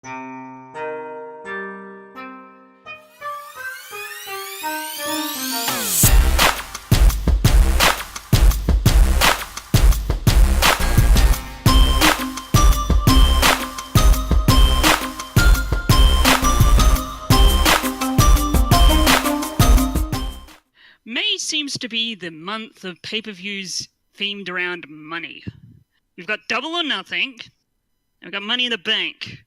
May seems to be the month of pay-per-views themed around money. We've got Double or Nothing, and we've got Money in the Bank.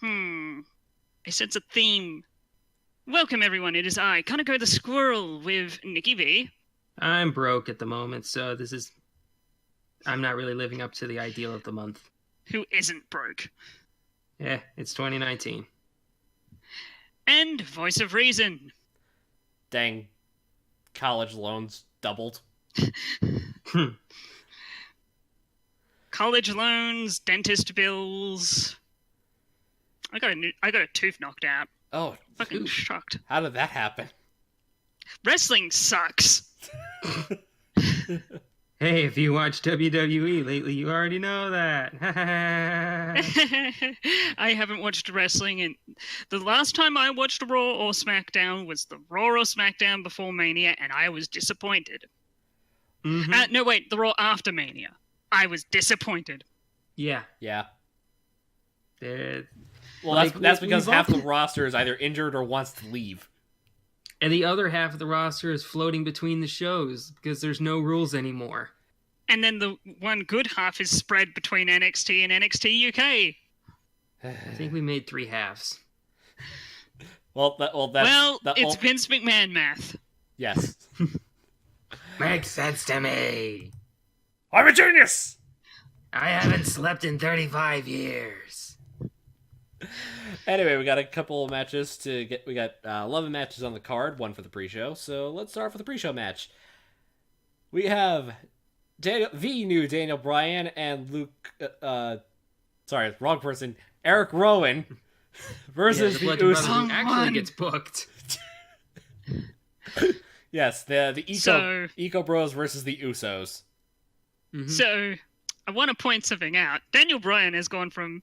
I sense a theme. Welcome, everyone. It is I, KANAKO the Squirrel, with Nikki V. I'm broke at the moment, so I'm not really living up to the ideal of the month. Who isn't broke? Yeah, it's 2019. And Voice of Reason. Dang. College loans doubled. College loans, dentist bills. I got a tooth knocked out. Oh, Fucking shocked. how did that happen? Wrestling sucks. Hey, if you watch WWE lately, you already know that. I haven't watched wrestling, and the last time I watched Raw or SmackDown was the Raw or SmackDown before Mania, and I was disappointed. Mm-hmm. No, wait, the Raw after Mania. I was disappointed. Yeah. Well, like, that's because we've half the often- roster is either injured or wants to leave. And the other half of the roster is floating between the shows because there's no rules anymore. And then the one good half is spread between NXT and NXT UK. I think we made 3 halves. It's Vince McMahon math. Yes. Makes sense to me. I'm a genius! I haven't slept in 35 years. Anyway, we got a couple of matches to get. We got 11 matches on the card, one for the pre-show. So let's start with the pre-show match. We have Daniel Bryan and Luke. Sorry, wrong person. Eric Rowan versus the Bludgeon Brothers Usos. who actually gets booked. Yes, the Eco Bros versus the Usos. Mm-hmm. So, I want to point something out. Daniel Bryan has gone from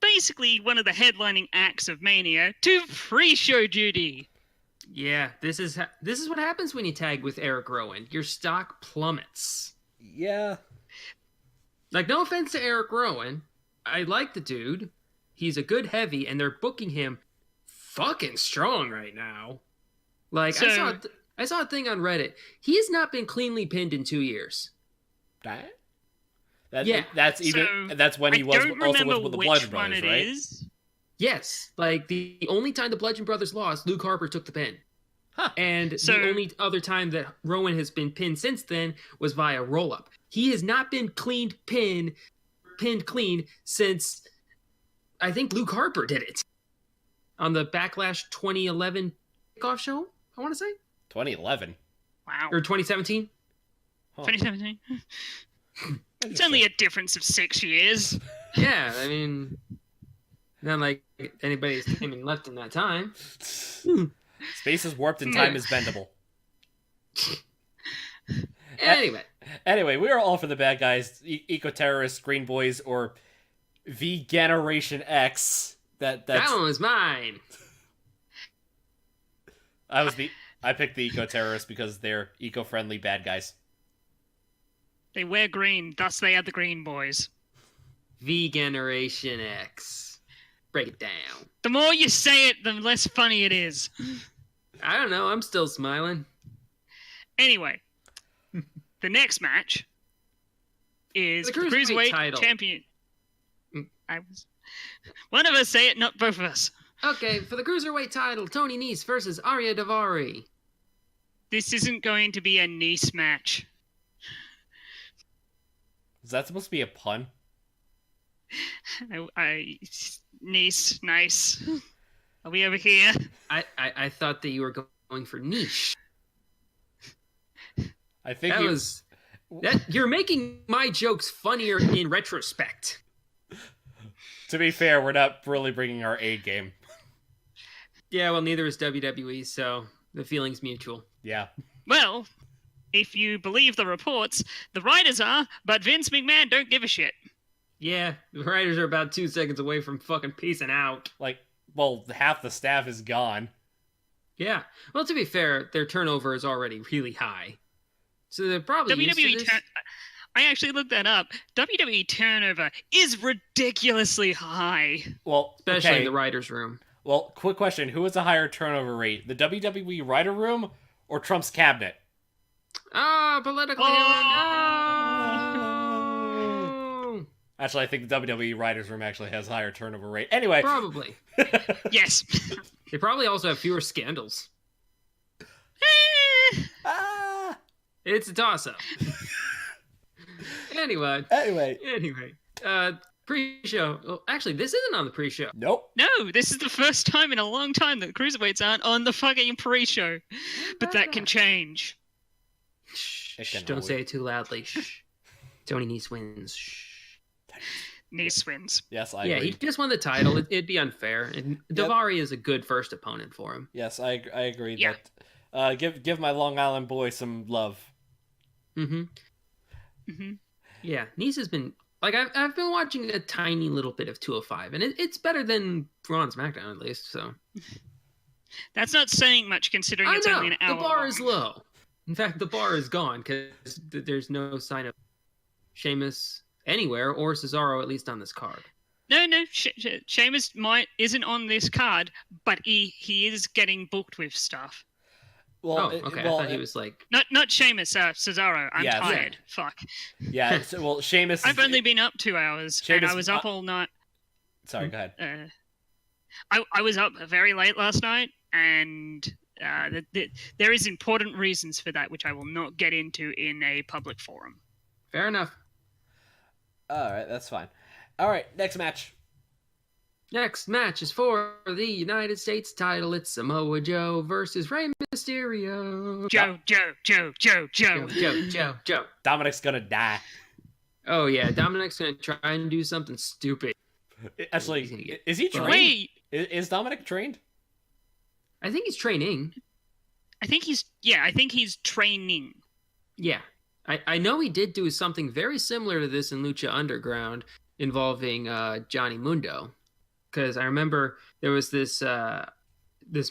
basically one of the headlining acts of Mania to pre-show duty. Yeah, this is what happens when you tag with Eric Rowan. Your stock plummets. Yeah. Like, no offense to Eric Rowan. I like the dude. He's a good heavy, and they're booking him fucking strong right now. Like, So- I saw a thing on Reddit. He has not been cleanly pinned in 2 years. Yeah. That's when he I was don't also remember with the which Bludgeon one Brothers, it right? is. Yes, like the only time the Bludgeon Brothers lost, Luke Harper took the pin. Huh. And So- the only other time that Rowan has been pinned since then was via roll-up. He has not been pinned clean since, I think Luke Harper did it. On the Backlash 2011 kickoff show, I want to say? 2011. Wow. Or 2017? Huh. 2017. It's only a difference of 6 years. Yeah, I mean, not like anybody's timing left in that time. Space is warped and time is bendable. Anyway, we are all for the bad guys, eco-terrorists, green boys, or V-Generation X. that one was mine. I picked the eco-terrorists because they're eco-friendly bad guys. They wear green, thus they are the green boys. V-Generation X. Break it down. The more you say it, the less funny it is. I don't know, I'm still smiling. Anyway, the next match is The the Cruiserweight Cruiserweight title. Champion. One of us say it, not both of us. Okay, for the Cruiserweight title, Tony Nese versus Arya Daivari. This isn't going to be a niece match. Is that supposed to be a pun? Niece, nice. Are we over here? I thought that you were going for niche. I think you're making my jokes funnier in retrospect. To be fair, we're not really bringing our A game. Yeah, well, neither is WWE, so the feeling's mutual. Yeah. Well, if you believe the reports, the writers are, but Vince McMahon don't give a shit. Yeah, the writers are about 2 seconds away from fucking peacing out. Like, well, half the staff is gone. Yeah. Well, to be fair, their turnover is already really high. So they're probably used to this. I actually looked that up. WWE turnover is ridiculously high. Well, Especially okay. in the writer's room. Well, quick question. Who has a higher turnover rate? The WWE writer room or Trump's cabinet? Politically. Oh! Actually, I think the WWE writers room actually has a higher turnover rate. Anyway. Probably. Yes. They probably also have fewer scandals. It's a toss-up. Anyway. Pre-show. Well, actually, this isn't on the pre-show. Nope. No, this is the first time in a long time that Cruiserweights aren't on the fucking pre-show. But that can change. Shh, don't say it too loudly. Shh. Tony Nese wins. Shh. Nese wins. Yes, I agree. agree. He just won the title. It'd be unfair. And Daivari is a good first opponent for him. Yes, I agree. Yeah. That, give my Long Island boy some love. Yeah, Nese has been... Like, I've been watching a tiny little bit of 205, and it's better than Raw and SmackDown, at least, so... That's not saying much, considering I it's know, only an hour the bar long. is low. In fact, the bar is gone, because there's no sign of Sheamus anywhere, or Cesaro, at least on this card. No, Sheamus isn't on this card, but he is getting booked with stuff. Well, okay. I thought he was like... Not Sheamus, Cesaro. I'm tired. Yeah. Fuck. Yeah, Sheamus... I've only been up 2 hours, and I was up all night. Sorry, go ahead. I was up very late last night, and there is important reasons for that, which I will not get into in a public forum. Fair enough. Alright, that's fine. Alright, next match. Next match is for the United States title. It's Samoa Joe versus Rey Mysterio. Joe. Dominic's gonna die. Oh, yeah. Dominic's going to try and do something stupid. Actually, is he trained? Wait. Is Dominic trained? I think he's training. I think he's training. Yeah. I know he did do something very similar to this in Lucha Underground involving Johnny Mundo. Because I remember there was this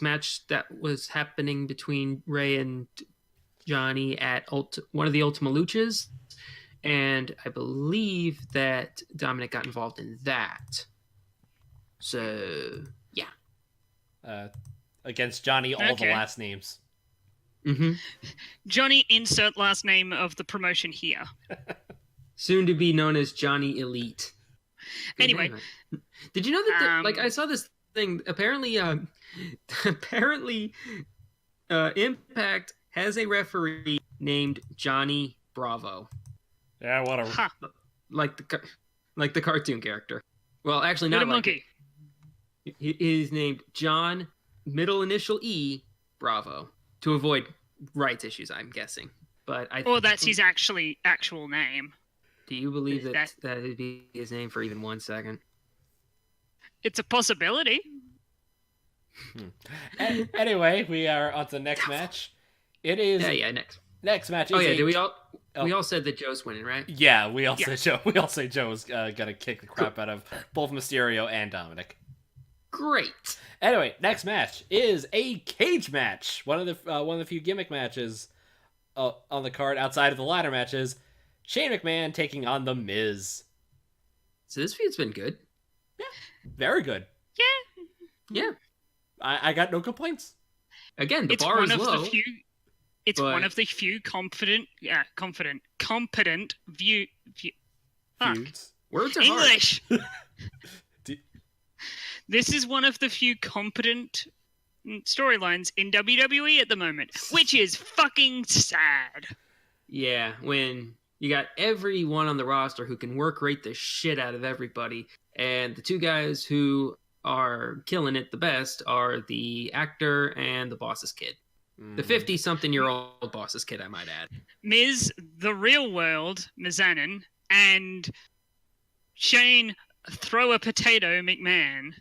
match that was happening between Ray and Johnny at one of the Ultima Luchas, and I believe that Dominic got involved in that. So, yeah. Against Johnny, all the last names. Mm-hmm. Johnny, insert last name of the promotion here. Soon to be known as Johnny Elite. Good anyway. name. Did you know that, I saw this thing, apparently Impact has a referee named Johnny Bravo. Yeah, whatever. Huh. Like the cartoon character. Well, actually not Little like monkey. He's named John, middle initial E, Bravo, to avoid rights issues, I'm guessing. But that's his actual name. Do you believe that would be his name for even 1 second? It's a possibility. Anyway, we are on to the next match. It is next. Next match. Oh yeah, we all said that Joe's winning, right? Yeah, we all say Joe. We all say Joe is gonna kick the crap out of both Mysterio and Dominic. Great. Anyway, next match is a cage match. One of the few gimmick matches on the card outside of the ladder matches. Shane McMahon taking on The Miz. So this feud's been good. Yeah, very good. Yeah. I got no complaints. Again, the bar is low. It's one of the few competent feuds. Words are English. hard. This is one of the few competent storylines in WWE at the moment, which is fucking sad. Yeah, when you got everyone on the roster who can work rate the shit out of everybody, and the two guys who are killing it the best are the actor and the boss's kid. The 50-something-year-old boss's kid, I might add. Miz, the real world, Mizanin, and Shane, throw a potato, McMahon.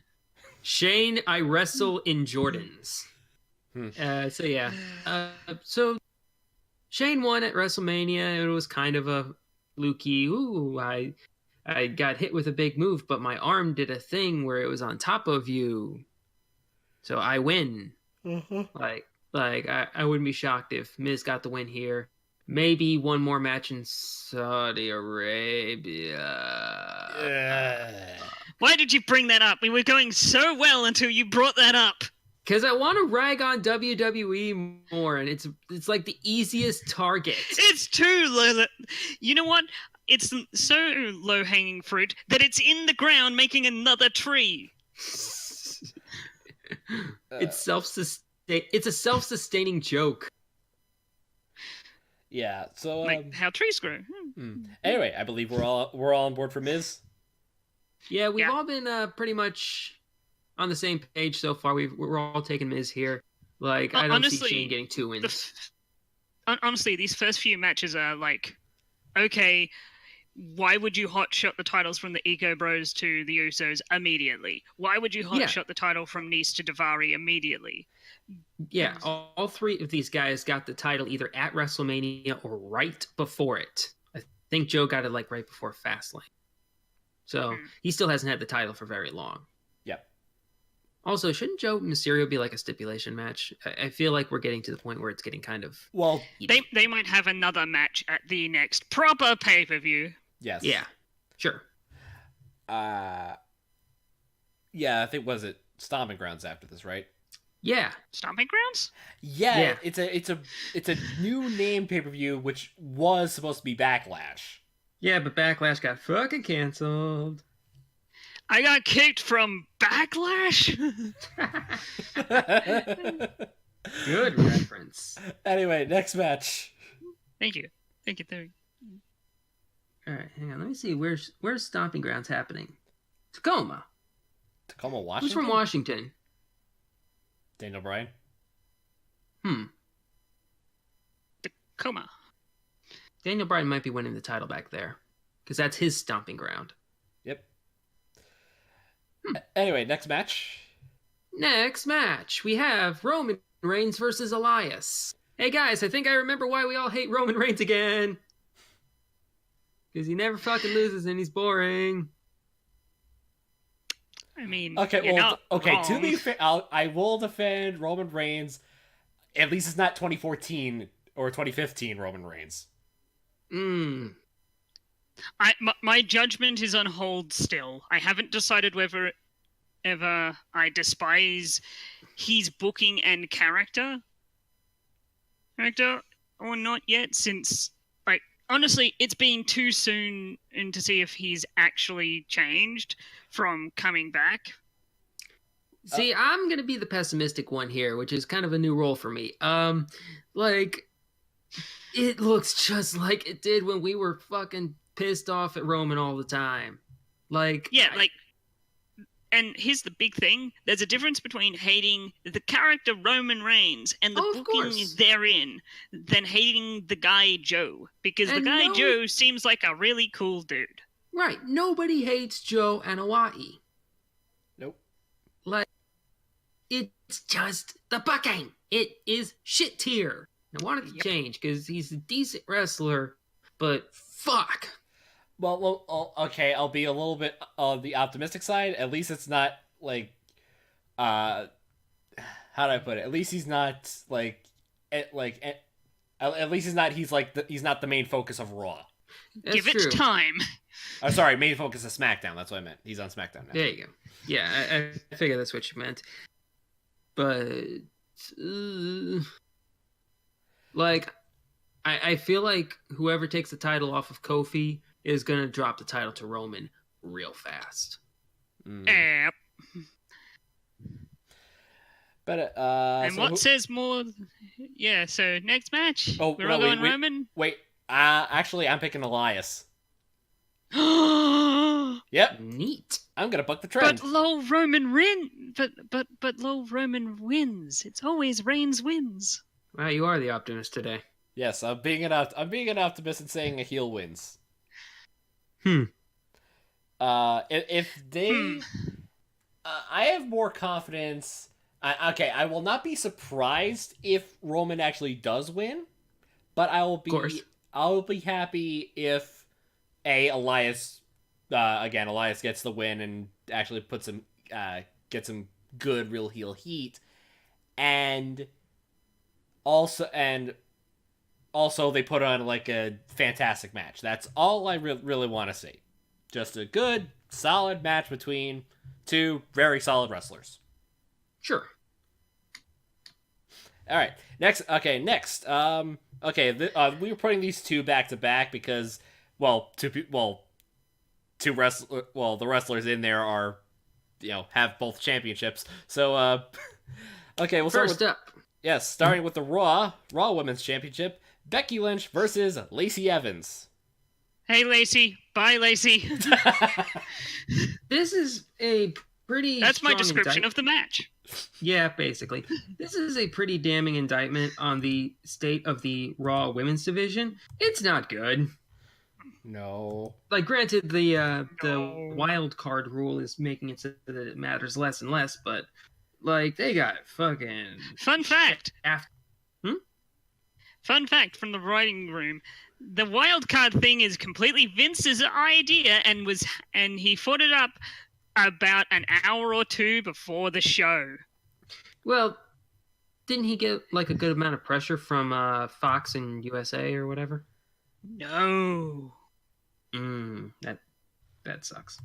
Shane, I wrestle in Jordans. So Shane won at WrestleMania. It was kind of a fluky, I I got hit with a big move, but my arm did a thing where it was on top of you. So I win. Like I wouldn't be shocked if Miz got the win here. Maybe one more match in Saudi Arabia. Why did you bring that up? We were going so well until you brought that up. Because I want to rag on WWE more, and it's like the easiest target. It's too low. You know what? It's so low-hanging fruit that it's in the ground making another tree. It's a self-sustaining joke. Yeah, so like how trees grow. Anyway, I believe we're all on board for Miz. Yeah, we've all been pretty much on the same page so far. We're all taking Miz here. Like I don't see Shane getting 2 wins. Honestly, these first few matches are like, okay, why would you hotshot the titles from the Ego Bros to the Usos immediately? Why would you hotshot the title from Nice to Daivari immediately? Yeah, all 3 of these guys got the title either at WrestleMania or right before it. I think Joe got it like right before Fastlane. So he still hasn't had the title for very long. Yep. Also, shouldn't Joe Mysterio be like a stipulation match? I feel like we're getting to the point where it's getting kind of... Well, they might have another match at the next proper pay-per-view. Yes. Yeah, sure. Yeah, I think, was it Stomping Grounds after this, right? Yeah. Stomping Grounds? Yeah. It's a new name pay-per-view, which was supposed to be Backlash. Yeah, but Backlash got fucking canceled. I got kicked from Backlash? Good reference. Anyway, next match. Thank you. All right, hang on. Let me see. Where's Stomping Grounds happening? Tacoma, Washington? Who's from Washington? Daniel Bryan. Tacoma. Daniel Bryan might be winning the title back there. Because that's his stomping ground. Yep. Anyway, next match. Next match, we have Roman Reigns versus Elias. Hey guys, I think I remember why we all hate Roman Reigns again. Because he never fucking loses and he's boring. I mean, okay, well, wrong. To be fair, I will defend Roman Reigns. At least it's not 2014 or 2015 Roman Reigns. My judgment is on hold still. I haven't decided whether ever I despise his booking and character or not yet, since, like, honestly, it's been too soon to see if he's actually changed from coming back. See, I'm gonna be the pessimistic one here, which is kind of a new role for me. Like, it looks just like it did when we were fucking pissed off at Roman all the time. Like, yeah, and here's the big thing. There's a difference between hating the character Roman Reigns and the booking therein than hating the guy Joe. Because the guy Joe seems like a really cool dude. Right. Nobody hates Joe and Hawaii. Nope. Like, it's just the booking. It is shit tier. I want it to change because he's a decent wrestler, but fuck. Well, okay, I'll be a little bit on the optimistic side. At least it's not like, how do I put it? At least he's not at least he's not the main focus of Raw. That's Give true. it time. Oh, sorry, main focus of SmackDown. That's what I meant. He's on SmackDown now. There you go. Yeah, I figured that's what you meant. But, like, I feel like whoever takes the title off of Kofi is going to drop the title to Roman real fast. Yep. But, and so what says more? Yeah, so next match. Oh, we're all going Roman? Wait, actually, I'm picking Elias. Yep. Neat. I'm gonna buck the trend. But low Roman low Roman wins. It's always Reigns wins. Wow, you are the optimist today. Yes, I'm being an optimist and saying a heel wins. If they, I have more confidence. Okay, I will not be surprised if Roman actually does win, but I will be happy if Elias again, Elias gets the win and actually gets some good real heel heat, and also they put on like a fantastic match. That's all I really want to see. Just a good, solid match between two very solid wrestlers. Sure. All right. Next. We were putting these two back to back because, the wrestlers in there are, have both championships. So, okay, we'll start First up. Yes, starting with the Raw Women's Championship, Becky Lynch versus Lacey Evans. Hey, Lacey. Bye, Lacey. This is a pretty... That's my description of the match. Yeah, basically. This is a pretty damning indictment on the state of the Raw Women's division. It's not good. No. Like, granted, the wild card rule is making it so that it matters less and less, but, like, they got fucking... Fun fact. Fun fact from the writing room. The wild card thing is completely Vince's idea, and he fought it up about an hour or two before the show. Well, didn't he get like a good amount of pressure from Fox and USA or whatever? No. That sucks.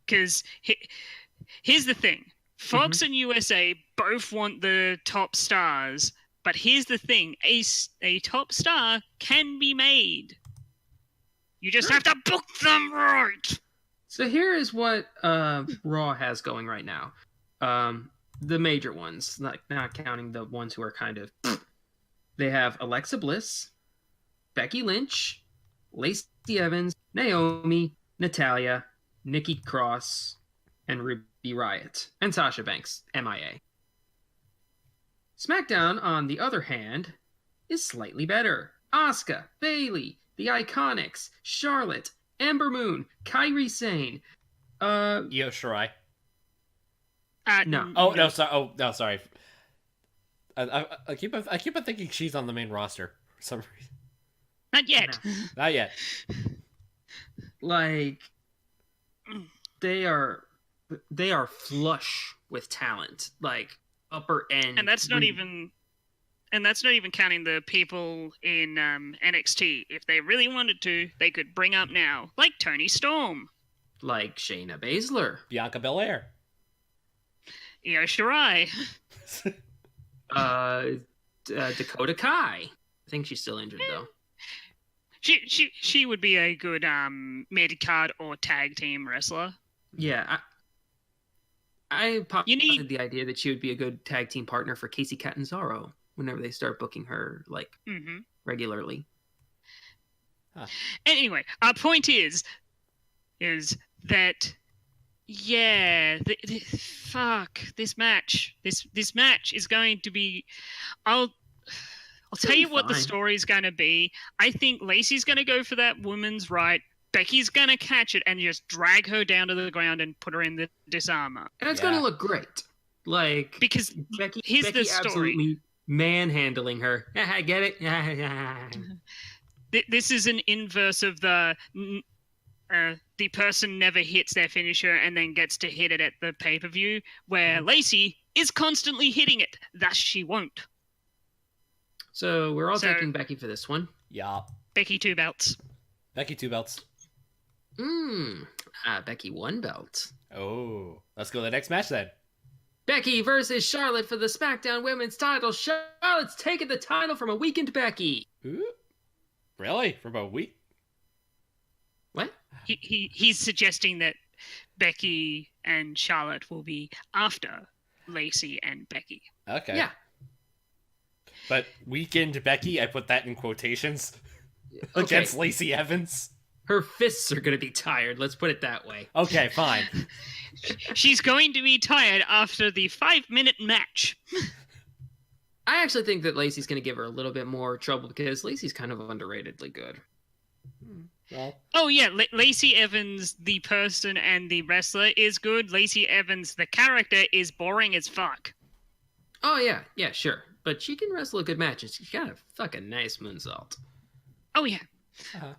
Because here's the thing. Fox and USA both want the top stars, but here's the thing. A top star can be made. You just have to book them right. So here is what Raw has going right now. The major ones, not counting the ones who are kind of... They have Alexa Bliss, Becky Lynch, Lacey Evans, Naomi, Natalya, Nikki Cross, and Ruby Riott, and Sasha Banks, MIA. SmackDown, on the other hand, is slightly better. Asuka, Bayley, The Iconics, Charlotte, Ember Moon, Kairi Sane, Io Shirai. No. Oh no, sorry. Oh no, sorry. I keep on thinking she's on the main roster for some reason. Not yet. No. Not yet. Like, they are flush with talent, like upper end, and that's not even counting the people in NXT. If they really wanted to, they could bring up now, like Toni Storm, like Shayna Baszler, Bianca Belair, Io Shirai, Dakota Kai. I think she's still injured though. She would be a good mid-card or tag team wrestler. Yeah, I posited the idea that she would be a good tag team partner for Casey Catanzaro whenever they start booking her regularly. Huh. Anyway, our point is that fuck this match. This match is going to be. I'll tell you what the story's going to be. I think Lacey's going to go for that woman's right. Becky's going to catch it and just drag her down to the ground and put her in the disarmor. And it's going to look great. Like, because Becky the story. Absolutely manhandling her. I get it. This is an inverse of the person never hits their finisher and then gets to hit it at the pay-per-view, where Lacey is constantly hitting it. Thus, she won't. So we're all taking Becky for this one. Yeah. Becky 2 belts. Becky 2 belts. Becky 1 belt. Oh. Let's go to the next match then. Becky versus Charlotte for the SmackDown Women's title. Charlotte's taking the title from a weakened Becky. Ooh. Really? From a week? What? He's suggesting that Becky and Charlotte will be after Lacey and Becky. Okay. Yeah. But weakened Becky, I put that in quotations, against Lacey Evans. Her fists are going to be tired, let's put it that way. Okay, fine. She's going to be tired after the 5-minute match. I actually think that Lacey's going to give her a little bit more trouble because Lacey's kind of underratedly good. Well. Oh yeah, Lacey Evans, the person and the wrestler, is good. Lacey Evans, the character, is boring as fuck. Oh yeah, sure. But she can wrestle a good match, and she's got a fucking nice moonsault. Oh yeah.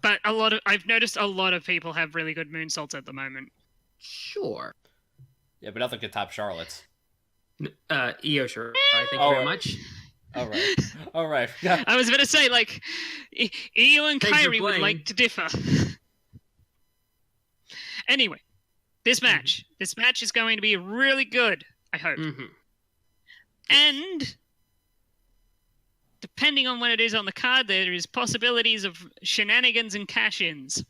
But I've noticed a lot of people have really good moonsaults at the moment. Sure. Yeah, but nothing can top Charlotte's. Io Shirai, thank you very much. All right. I was going to say, like, Io and Kairi would like to differ. Anyway, this match is going to be really good, I hope. And depending on what it is on the card, there is possibilities of shenanigans and cash-ins.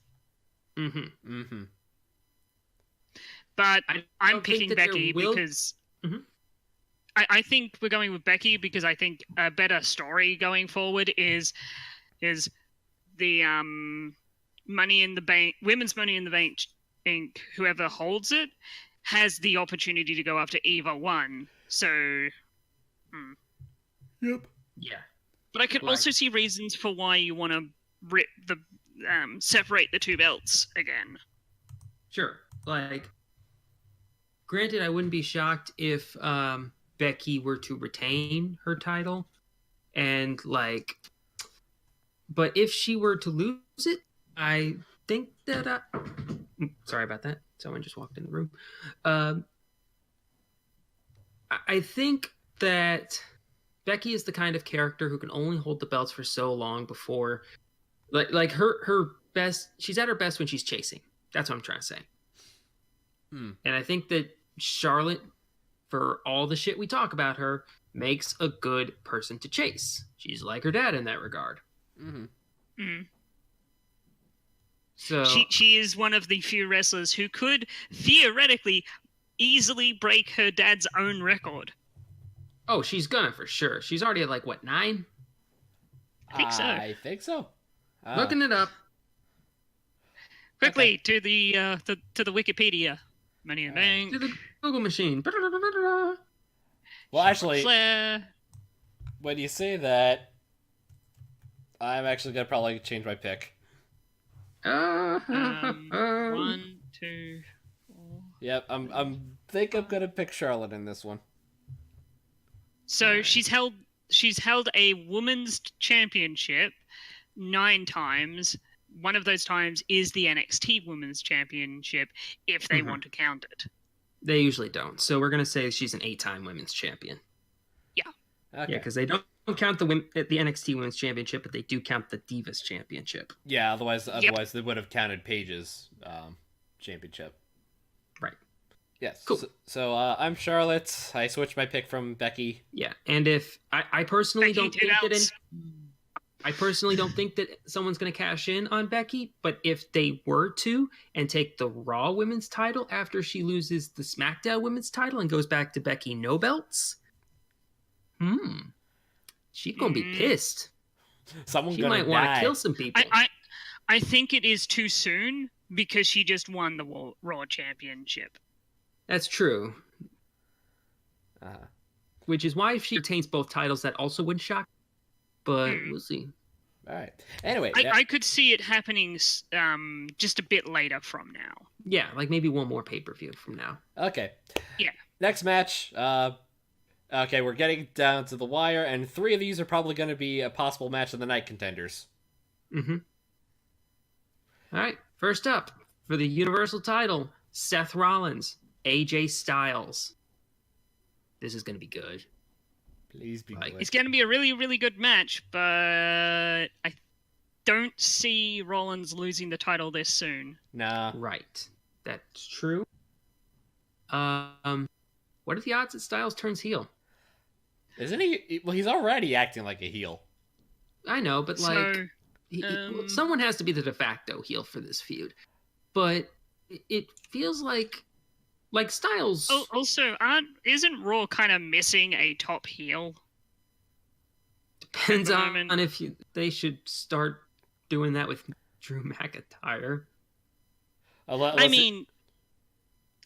But I'm picking Becky because I think we're going with Becky because I think a better story going forward is the Money in the Bank, women's Money in the Bank, whoever holds it has the opportunity to go after either one. So, Yep. Yeah. But I could also see reasons for why you want to separate the two belts again. Sure. Like, granted, I wouldn't be shocked if Becky were to retain her title, and like, but if she were to lose it, I think that sorry about that. Someone just walked in the room. I think that Becky is the kind of character who can only hold the belts for so long before, like her best. She's at her best when she's chasing. That's what I'm trying to say. And I think that Charlotte, for all the shit we talk about her, makes a good person to chase. She's like her dad in that regard. So she is one of the few wrestlers who could theoretically easily break her dad's own record. Oh, she's gonna for sure. She's already at like what, 9? I think so. Looking it up quickly to the Wikipedia. Money in the Bank. To the Google machine. Well, actually, Flair. when you say that, I'm actually gonna probably change my pick. 1, 2, 4. Yep, I'm gonna pick Charlotte in this one. So she's held a women's championship 9 times. One of those times is the NXT Women's Championship, if they want to count it. They usually don't. So we're gonna say she's an 8-time women's champion. Yeah. Okay. Yeah, because they don't count the NXT Women's Championship, but they do count the Divas Championship. Yeah. Otherwise they would have counted Paige's championship. Right. Yes. Cool. So I'm Charlotte. I switched my pick from Becky. Yeah, and if I personally don't think that I personally don't think that someone's going to cash in on Becky, but if they were to and take the Raw Women's title after she loses the SmackDown Women's title and goes back to Becky no belts, she's going to be pissed. She might want to kill some people. I think it is too soon because she just won the Raw Championship. That's true. Which is why if she retains both titles, that also would shock. But we'll see. All right. Anyway, I could see it happening just a bit later from now. Yeah, like maybe one more pay-per-view from now. Okay. Yeah. Next match. Okay, we're getting down to the wire, and 3 of these are probably going to be a possible match of the night contenders. All right. First up, for the Universal title, Seth Rollins, AJ Styles. This is going to be good. Please be good. It's going to be a really, really good match, but I don't see Rollins losing the title this soon. Nah. Right. That's true. What are the odds that Styles turns heel? Isn't he? Well, he's already acting like a heel. I know, but like, someone has to be the de facto heel for this feud. But it feels like Styles. Oh, also, isn't Raw kind of missing a top heel? Depends on if they should start doing that with Drew McIntyre. I mean,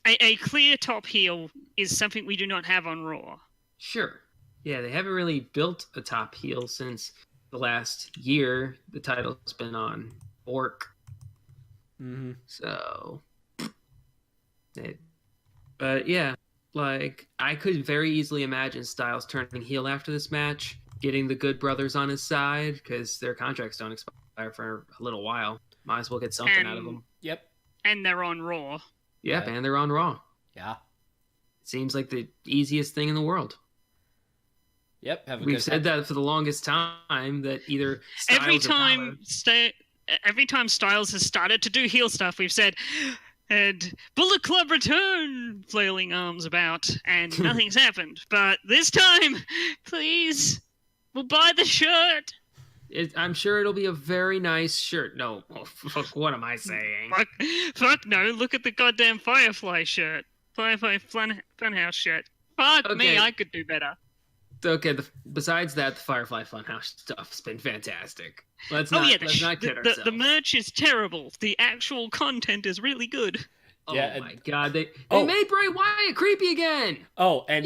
a clear top heel is something we do not have on Raw. Sure. Yeah, they haven't really built a top heel since the last year. The title's been on Orc. So, but yeah, like I could very easily imagine Styles turning heel after this match, getting the Good Brothers on his side because their contracts don't expire for a little while. Might as well get something out of them. Yep. And they're on Raw. Yep, and they're on Raw. Yeah. Seems like the easiest thing in the world. Yep. We've said that for the longest time, that either Styles every time Styles has started to do heel stuff, we've said, and Bullet Club return, flailing arms about, and nothing's happened. But this time, please, we'll buy the shirt. I'm sure it'll be a very nice shirt. No, fuck, what am I saying? Fuck no, look at the goddamn Firefly shirt. Firefly Funhouse shirt. Fuck me, I could do better. Okay, besides that, the Firefly Funhouse stuff's been fantastic. Let's not kid ourselves. The merch is terrible. The actual content is really good. Yeah, oh my god, they made Bray Wyatt creepy again! And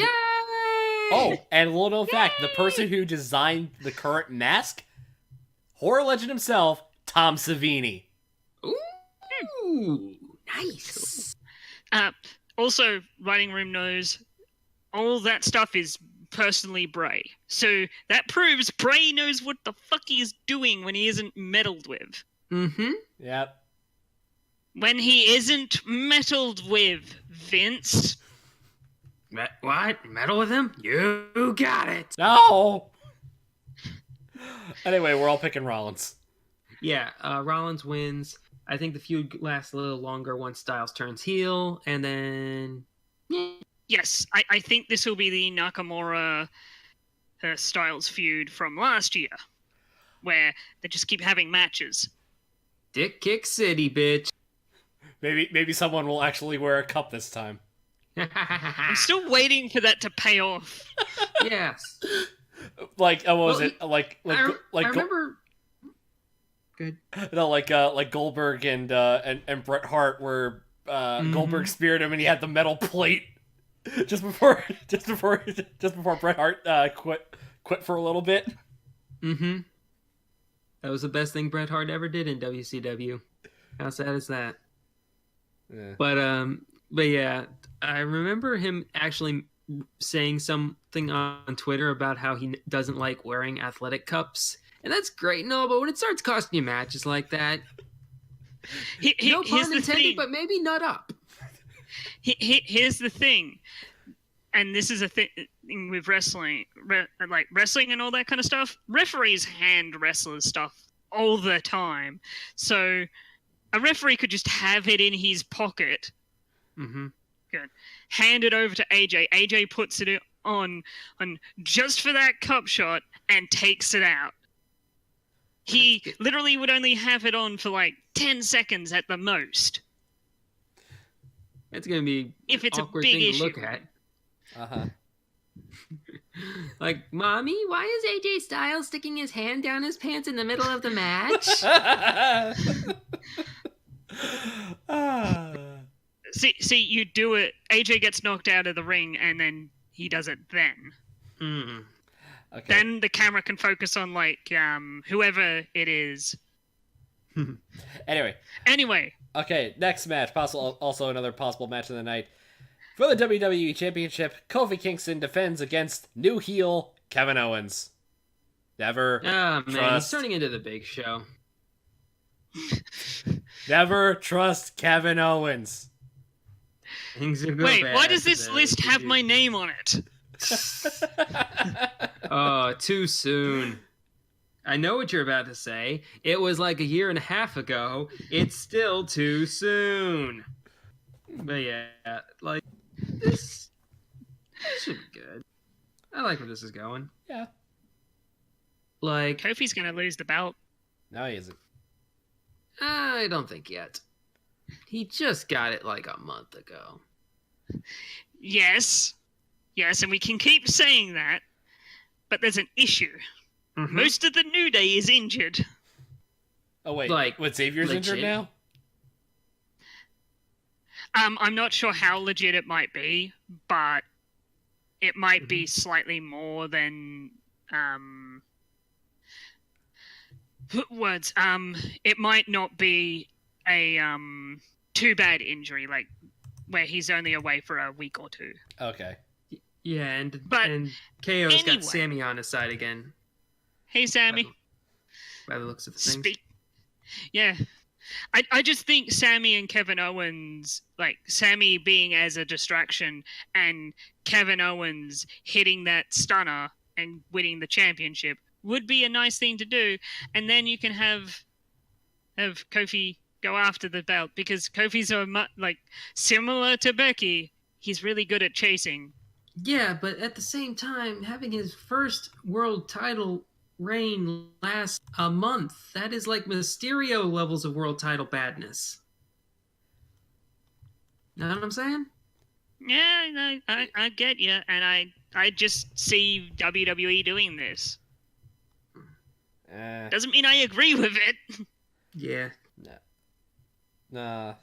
little known fact, the person who designed the current mask, horror legend himself, Tom Savini. Ooh, nice. Also, writing room knows all that stuff is personally Bray. So that proves Bray knows what the fuck he is doing when he isn't meddled with. Mm-hmm. Yep. When he isn't meddled with, Vince. What? Meddle with him? You got it. No! Anyway, we're all picking Rollins. Yeah, Rollins wins. I think the feud lasts a little longer once Styles turns heel, and then... Yes, I think this will be the Nakamura Styles feud from last year, where they just keep having matches. Dick Kick City, bitch. Maybe someone will actually wear a cup this time. I'm still waiting for that to pay off. Yes. Like, what was it? I remember. Good. No, like Goldberg and Bret Hart, where Goldberg speared him and he had the metal plate just before Bret Hart quit for a little bit. Mm-hmm. That was the best thing Bret Hart ever did in WCW. How sad is that? Yeah. But yeah, I remember him actually saying something on Twitter about how he doesn't like wearing athletic cups, and that's great and all, but when it starts costing you matches like that, no pun intended, but maybe nut up. Here's the thing, and this is a thing with wrestling, like wrestling and all that kind of stuff. Referees hand wrestlers stuff all the time, so a referee could just have it in his pocket. Mm-hmm. Good. Hand it over to AJ. AJ puts it on just for that cup shot and takes it out. He literally would only have it on for like 10 seconds at the most. It's going to be if it's awkward a big thing issue. to look at. Uh-huh. Like, Mommy, why is AJ Styles sticking his hand down his pants in the middle of the match? See, you do it. AJ gets knocked out of the ring, and then he does it then. Mm. Okay. Then the camera can focus on, like, whoever it is. Anyway. Okay, next match. Also another possible match of the night. For the WWE Championship, Kofi Kingston defends against new heel Kevin Owens. Never man, trust... he's turning into the Big Show. Never trust Kevin Owens. Wait, why does this list have my name on it? Oh, too soon. I know what you're about to say. It was like a year and a half ago. It's still too soon. But yeah, like, this should be good. I like where this is going. Yeah. Like, Kofi's gonna lose the belt. No, he isn't. I don't think yet. He just got it like a month ago. Yes, and we can keep saying that, but there's an issue. Mm-hmm. Most of the New Day is injured. Oh wait, what, Xavier's injured now? I'm not sure how legit it might be, but it might be slightly more than words. It might not be a too bad injury, like where he's only away for a week or two. Okay. Yeah, and KO's got Sammy on his side again. Hey, Sammy. By the looks of things. Yeah. I just think Sammy and Kevin Owens, like Sammy being as a distraction and Kevin Owens hitting that stunner and winning the championship would be a nice thing to do. And then you can have Kofi go after the belt, because Kofi's like similar to Becky. He's really good at chasing. Yeah, but at the same time, having his first world title reign last a month, that is like Mysterio levels of world title badness. Know what I'm saying? Yeah, I get you, and I just see WWE doing this. Doesn't mean I agree with it. Yeah. Nah.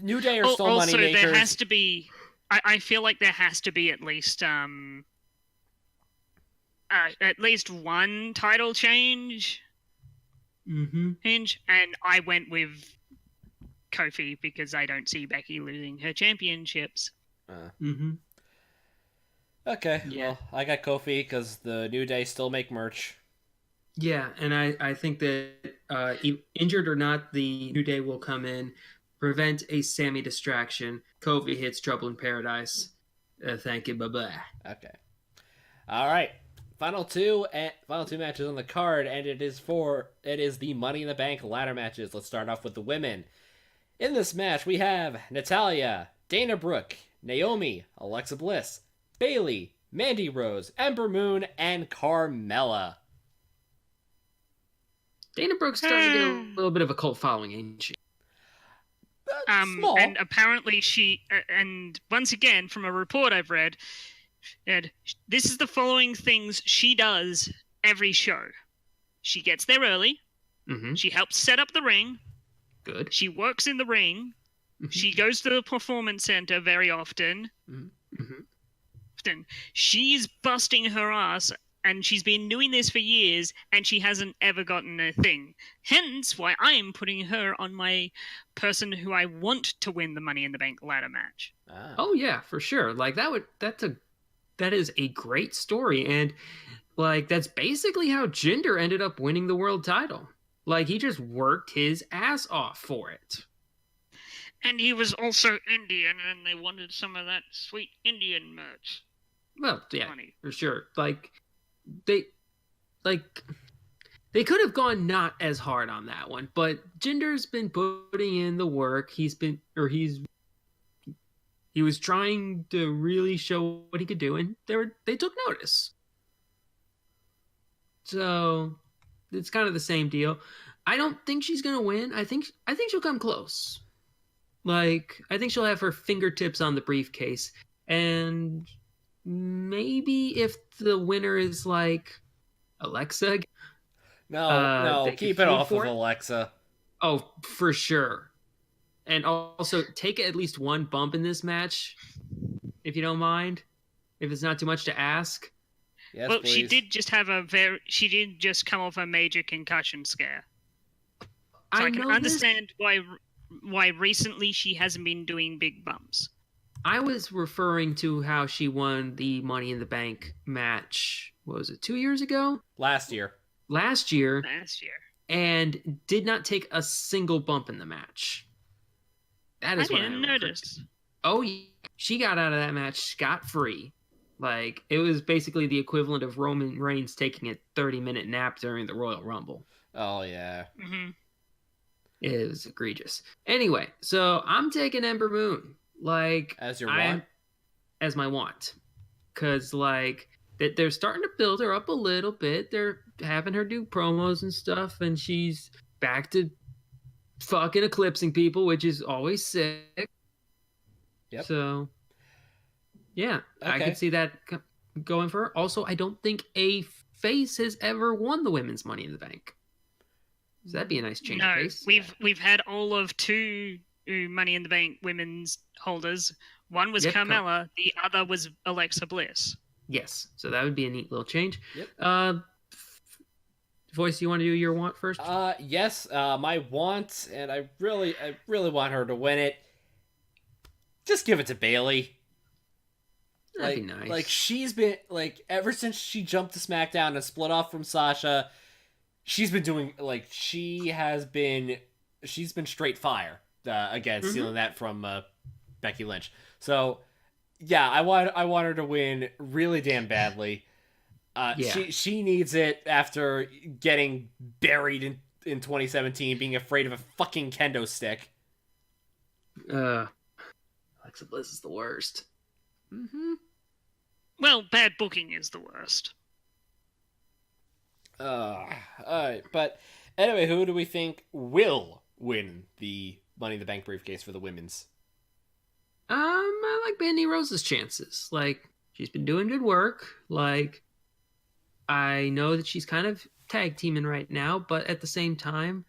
New Day are still money makers. Also, there has to be. I feel like there has to be at least one title change. Mm-hmm. And I went with Kofi because I don't see Becky losing her championships. Mm-hmm. Okay, yeah. Well, I got Kofi because the New Day still make merch. Yeah, and I think that injured or not, the New Day will come in, prevent a Sammy distraction. Kofi hits Trouble in Paradise. Thank you, bye-bye. Okay. All right. Final two matches on the card, and it is the Money in the Bank ladder matches. Let's start off with the women. In this match, we have Natalya, Dana Brooke, Naomi, Alexa Bliss, Bayley, Mandy Rose, Ember Moon, and Carmella. Dana Brooke's starting to get a little bit of a cult following, ain't she? Small. And apparently she, and once again, from a report I've read, this is the following things she does every show. She gets there early. Mm-hmm. She helps set up the ring. Good. She works in the ring. Mm-hmm. She goes to the performance center very often. Mm-hmm. She's busting her ass, and she's been doing this for years, and she hasn't ever gotten a thing. Hence why I am putting her on my person who I want to win the Money in the Bank ladder match. Oh yeah, for sure. Like that is a great story, and like that's basically how Jinder ended up winning the world title. Like he just worked his ass off for it. And he was also Indian, and they wanted some of that sweet Indian merch. Well, yeah, money. For sure. Like they could have gone not as hard on that one, but Jinder's been putting in the work. He was trying to really show what he could do, and they took notice. So it's kind of the same deal. I don't think she's gonna win. I think she'll come close. Like I think she'll have her fingertips on the briefcase, and maybe if the winner is like Alexa. No, keep it off of Alexa. Oh, for sure. And also take at least one bump in this match, if you don't mind, if it's not too much to ask. Yes, well, please. She did just come off a major concussion scare. So I can understand why recently she hasn't been doing big bumps. I was referring to how she won the Money in the Bank match. What was it, 2 years ago? Last year. And did not take a single bump in the match. That is what I didn't notice. Oh, yeah. She got out of that match scot-free. Like, it was basically the equivalent of Roman Reigns taking a 30-minute nap during the Royal Rumble. Oh, yeah. Mm-hmm. It was egregious. Anyway, so I'm taking Ember Moon. Like, as your want? As my want. Because, like, they're starting to build her up a little bit. They're having her do promos and stuff, and she's back to fucking eclipsing people, which is always sick. Yep. So, yeah, okay. I could see that going for her. Also, I don't think a face has ever won the women's Money in the Bank. So that'd be a nice change of pace. We've had all of two Money in the Bank women's holders. One was Carmella, the other was Alexa Bliss. Yes, so that would be a neat little change. Yep. Voice, you want to do your want first? Yes, my want, and I really want her to win it. Just give it to Bayley. That'd be nice. Like she's been ever since she jumped to SmackDown and split off from Sasha. she's been doing she's been straight fire again, stealing that from Becky Lynch. So yeah, I want her to win really damn badly. She needs it after getting buried in 2017, being afraid of a fucking kendo stick. Alexa Bliss is the worst. Well, bad booking is the worst. Alright, but anyway, who do we think will win the Money in the Bank briefcase for the women's? I like Mandy Rose's chances. Like, she's been doing good work. Like, I know that she's kind of tag teaming right now, but at the same time,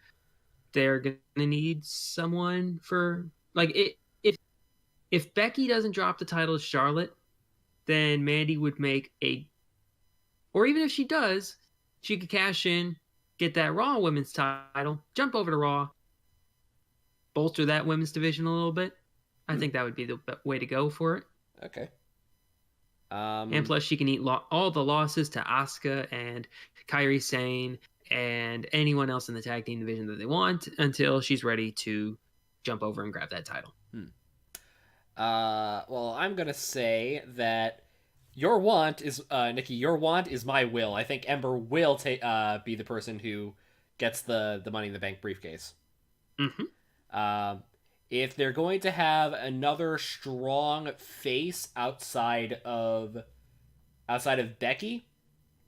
they're gonna need someone for like if Becky doesn't drop the title to Charlotte, then Mandy would make or even if she does, she could cash in, get that Raw women's title, jump over to Raw, bolster that women's division a little bit. I think that would be the way to go for it. Okay. And plus, she can eat all the losses to Asuka and Kairi Sane and anyone else in the tag team division that they want until she's ready to jump over and grab that title. Well, I'm gonna say that your want is Nikki. Your want is my will. I think Ember will be the person who gets the Money in the Bank briefcase. If they're going to have another strong face outside of Becky,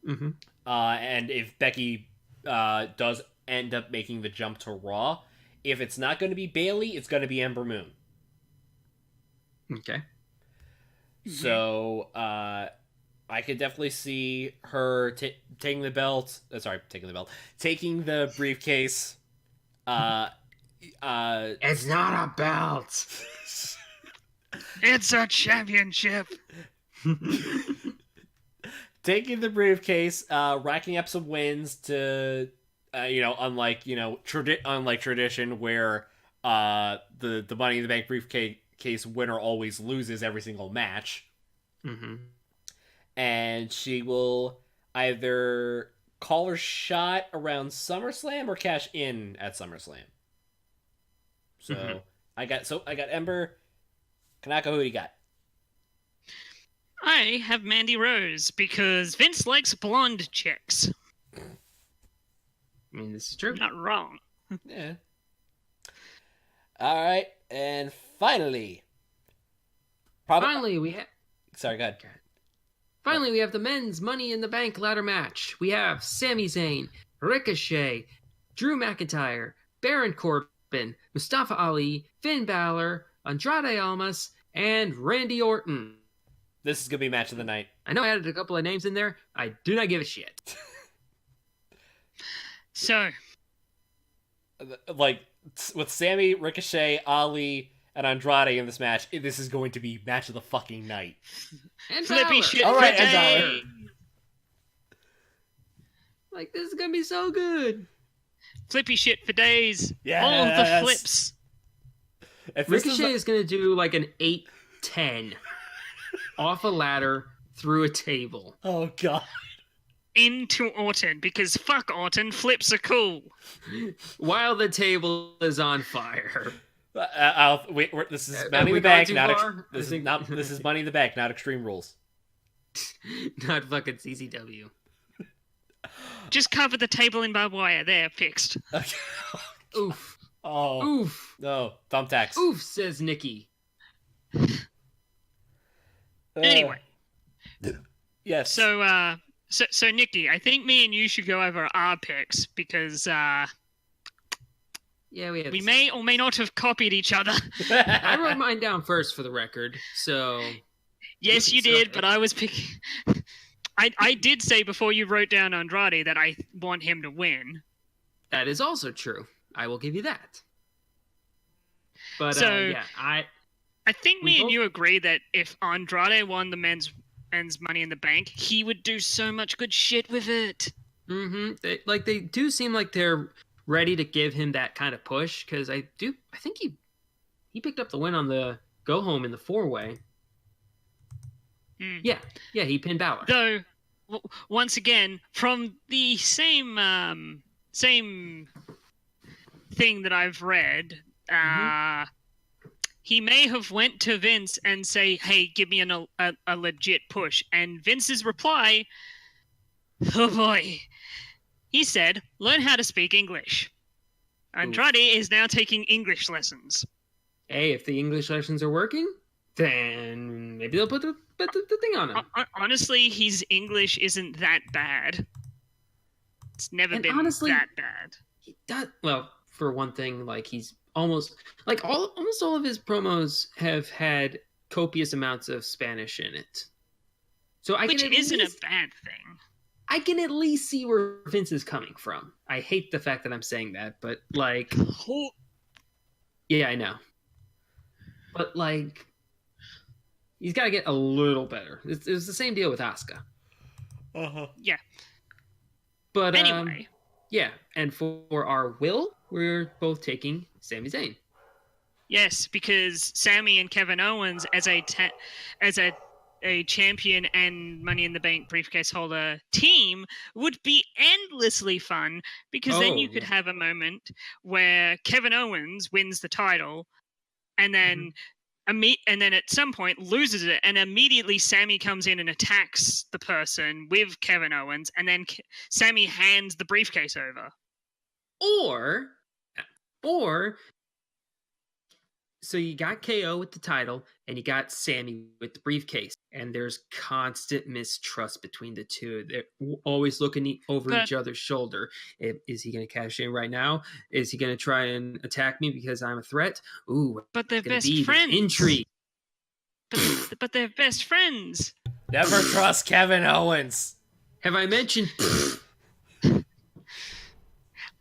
and if Becky does end up making the jump to Raw, if it's not going to be Bayley, it's going to be Ember Moon. Okay. So I could definitely see her taking the briefcase. It's not a belt. It's a championship. Taking the briefcase, racking up some wins to, unlike tradition where the Money in the Bank briefcase winner always loses every single match. And she will either call her shot around SummerSlam or cash in at SummerSlam. So I got Ember. Kanako, who do you got? I have Mandy Rose because Vince likes blonde chicks. I mean, this is true. Not wrong. Yeah. All right, and finally, we have. Sorry, go ahead. Finally, we have the men's Money in the Bank ladder match. We have Sami Zayn, Ricochet, Drew McIntyre, Baron Corbin, Mustafa Ali, Finn Balor, Andrade Almas, and Randy Orton. This is going to be match of the night. I know I added a couple of names in there. I do not give a shit. So, like, with Sammy, Ricochet, Ali, and Andrade in this match, this is going to be match of the fucking night. And flippy shit. All right, and Balor. Like, this is going to be so good. Flippy shit for days. Yes. All the flips. Ricochet is going to do like an 8-10 off a ladder through a table. Oh, God. Into Orton, because fuck Orton, flips are cool. While the table is on fire. This is Money in the Bank, this is Money in the Bank, not Extreme Rules. Not fucking CCW. Just cover the table in barbed wire. There, fixed. Okay. Oof. Oh. Oof. No. Thumbtacks. Oof, says Nikki. Anyway. Yes. So Nikki, I think me and you should go over our picks because we may or may not have copied each other. I wrote mine down first for the record, so... Yes, you did, but I was picking... I did say before you wrote down Andrade that I want him to win. That is also true. I will give you that. But, I think me and you agree that if Andrade won the men's Money in the Bank, he would do so much good shit with it. They do seem like they're ready to give him that kind of push, because I think he picked up the win on the go home in the 4-way. Yeah, he pinned Balor. Though, once again, from the same same thing that I've read. He may have went to Vince and say, "Hey, give me a legit push," and Vince's reply, oh boy, he said, "Learn how to speak English." Andrade is now taking English lessons. Hey, if the English lessons are working, then maybe they'll put the thing on him. Honestly, his English isn't that bad. It's never been that bad. He does, well, for one thing, like he's almost all of his promos have had copious amounts of Spanish in it. So which isn't a bad thing. I can at least see where Vince is coming from. I hate the fact that I'm saying that, but like, yeah, I know. But like, he's got to get a little better. It's the same deal with Asuka. Yeah. But anyway, yeah, and for our will, we're both taking Sami Zayn. Yes, because Sami and Kevin Owens as a champion and Money in the Bank briefcase holder team would be endlessly fun, because then you could have a moment where Kevin Owens wins the title and then and then at some point loses it, and immediately Sami comes in and attacks the person with Kevin Owens, and then Sami hands the briefcase over. Or so you got KO with the title, and you got Sami with the briefcase, and there's constant mistrust between the two. They're always looking over each other's shoulder. Is he going to cash in right now? Is he going to try and attack me because I'm a threat? Ooh, but they're best friends. Intrigue. But they're best friends. Never trust Kevin Owens. Have I mentioned?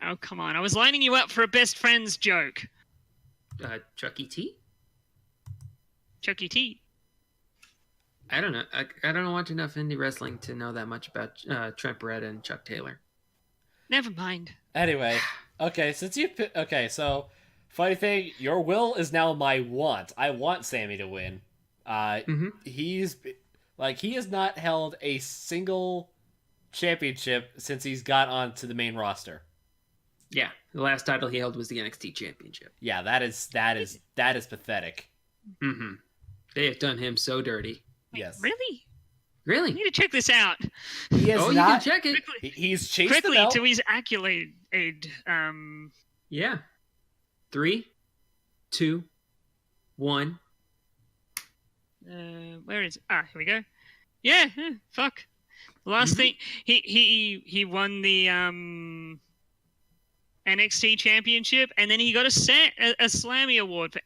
Oh, come on. I was lining you up for a best friends joke. Chuck E. T? Chuck E. T. I don't know. I don't watch enough indie wrestling to know that much about Trent Beretta and Chuck Taylor. Never mind. Anyway, okay, so funny thing, your will is now my want. I want Sami to win. He has not held a single championship since he's got onto the main roster. Yeah, the last title he held was the NXT Championship. Yeah, that is pathetic. They have done him so dirty. Yes. Really? Really? I need to check this out. He has you can check it. He's chased quickly the belt. to his accolade. Yeah. 3, 2, 1. Where is? Here we go. Yeah. Fuck. The last thing he won the NXT Championship, and then he got a Slammy Award for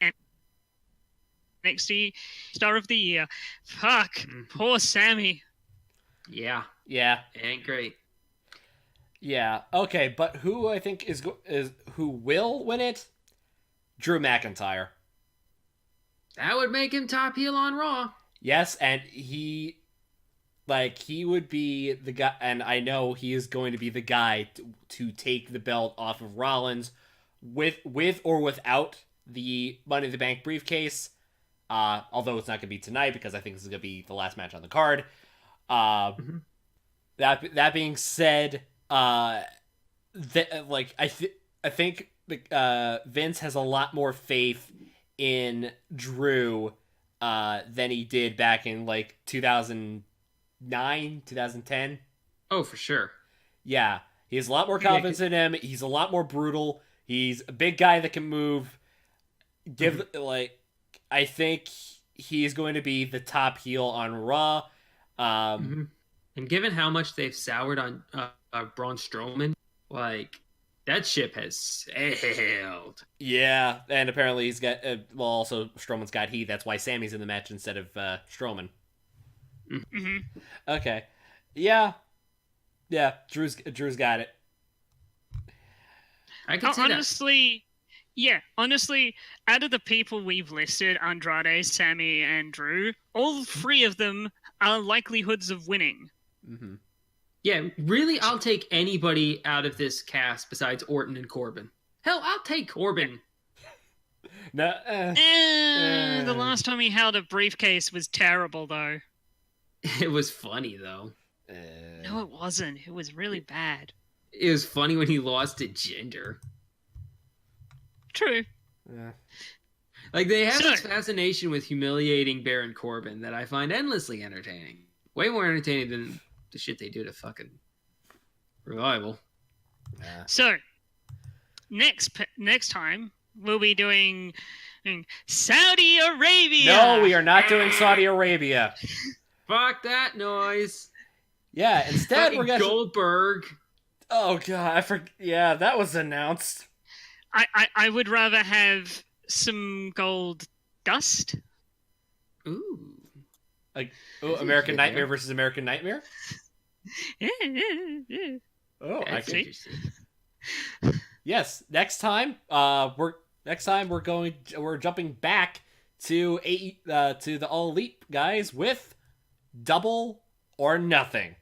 NXT Star of the Year. Fuck. Poor Sami. Yeah. Ain't great. Yeah. Okay, but who I think is who will win it? Drew McIntyre. That would make him top heel on Raw. Yes, and he would be the guy, and I know he is going to be the guy to take the belt off of Rollins with or without the Money in the Bank briefcase. Although it's not going to be tonight, because I think this is going to be the last match on the card. That being said, I think Vince has a lot more faith in Drew than he did back in 2009, 2010. Oh, for sure. Yeah, he has a lot more confidence in him. He's a lot more brutal. He's a big guy that can move. I think he's going to be the top heel on Raw. And given how much they've soured on Braun Strowman, that ship has sailed. Yeah, and apparently he's got also Strowman's got heat. That's why Sami's in the match instead of Strowman. Okay, yeah, Drew's got it. I can see that. Honestly, out of the people we've listed, Andrade, Sami, and Drew, all three of them are likelihoods of winning. Yeah, really, I'll take anybody out of this cast besides Orton and Corbin. Hell, I'll take Corbin. The last time he held a briefcase was terrible, though. It was funny, though. No, it wasn't. It was really bad. It was funny when he lost to Jinder. True. Yeah. Like, they have this fascination with humiliating Baron Corbin that I find endlessly entertaining. Way more entertaining than the shit they do to fucking Revival. Yeah. So, next time, we'll be doing Saudi Arabia. No, we are not doing Saudi Arabia. Fuck that noise. Yeah, instead we're going Goldberg. Oh god, yeah, that was announced. I would rather have some gold dust. Ooh. American Nightmare versus American Nightmare? Yeah. Oh, that's I can. interesting. Yes, next time we're jumping back to the All Elite guys with Double or Nothing.